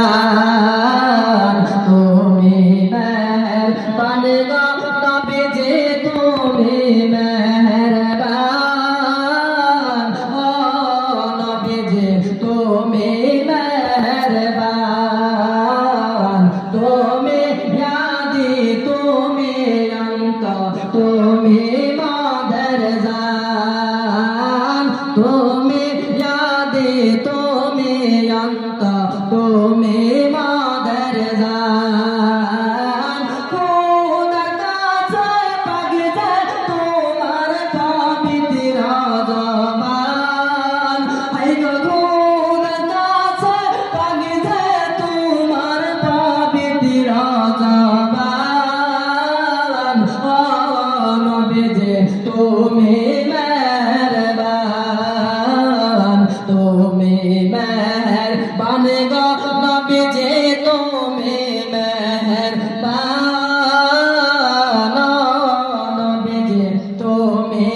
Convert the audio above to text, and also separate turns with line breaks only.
মেহেরবান তুমি মেহেরবান গো নবীজি তুমি মেহেরবান ও নবীজি তুমি মেহেরবান তুমি ইয়াদি তুমি অন্ত তুমি মাদের জান তুমি ইয়াদি তুমি অন্ত তুমি মাদের জান খোদার কাছে পাগিতে তোমার পবিত্র জবান হাই গো খোদার কাছে পাগিতে তোমার পবিত্র জবান ও নবীজি তুমি মেহেরবান তুমি মেহেরবান গো নবীজি তুমি মেহেরবান ও নবীজি তুমি